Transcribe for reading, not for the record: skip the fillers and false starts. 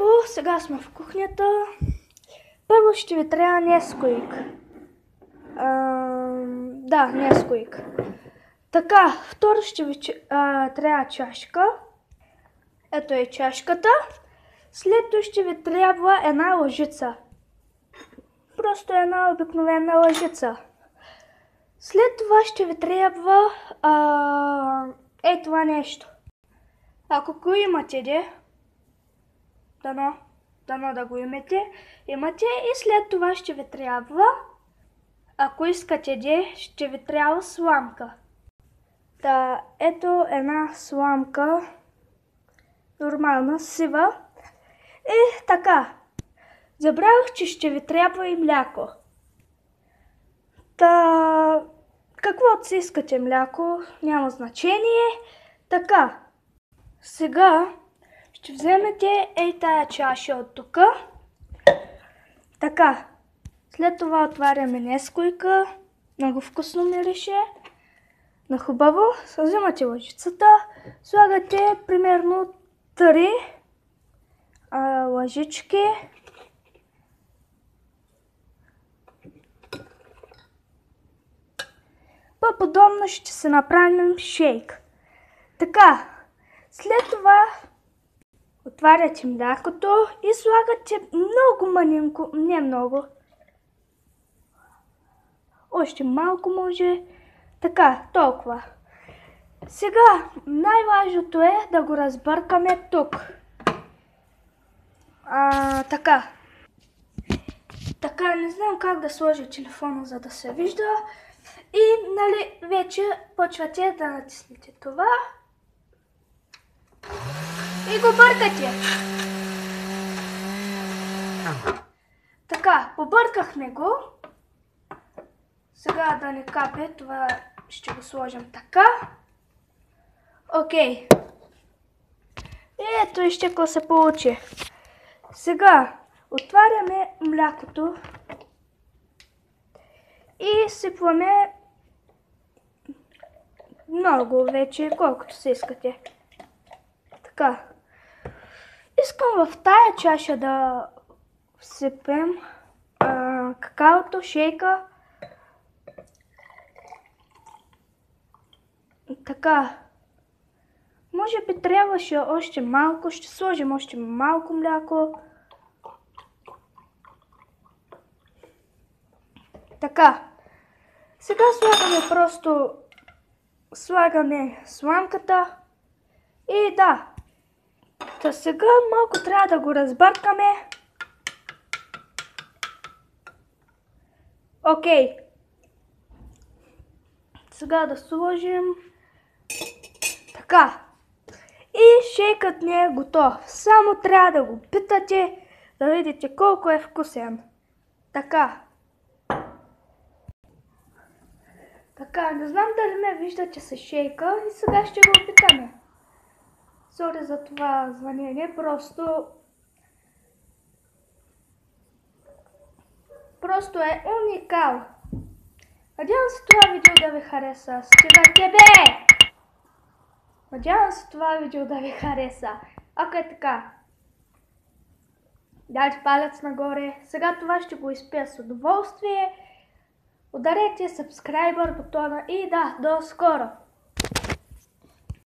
Първо, сега сме в кухнята. Първо ще ви трябва Несквик. Да, Несквик. Така, второ ще ви трябва чашка. Ето е чашката. След това ще ви трябва една лъжица. Просто една обикновена лъжица. След това ще ви трябва това нещо. Ако го имате, дано да го имате, и след това ще ви трябва, ако искате, ще ви трябва сламка. Да, ето една сламка, нормална, сива. И така, забравях, че ще ви трябва и мляко. Каквото си искате мляко, няма значение. Така, сега ще вземете тая чаша от тук. Така, след това отваряме Несквика. Много вкусно мирише. На хубаво. Вземате лъжицата. Слагате примерно 3 лъжички. По-подобно ще се направим шейк. Така, след това отваряте млякото и слагате много манинко, не много. Още малко може. Така, толкова. Сега най-важното е да го разбъркаме тук. Така. Така, не знам как да сложа телефона, за да се вижда. И, вече почвате да натиснете това. И го бъркате. Така, побъркахме го. Сега да не капе, това ще го сложим така. Окей. Ето вижте какво се получи. Сега отваряме млякото и сипваме много вече, колкото се искате. Така. Искам в тая чаша да всипем какаото, шейка. Така. Може би трябваше още малко. Ще сложим още малко мляко. Така. Сега слагаме сламката. И да. Сега малко трябва да го разбъркаме. Окей. Сега да сложим. Така. И шейкът ни е готов. Само трябва да го питате, да видите колко е вкусен. Така. Така, не знам дали ме виждате с шейка и сега ще го опитаме. Сори за това звънение, просто е уникал. Надявам се това видео да ви хареса. Стига тебе! Надявам се това видео да ви хареса. Ако е така, дайте палец нагоре. Сега това ще го изпия с удоволствие. Ударете subscriber бутона и да, до скоро!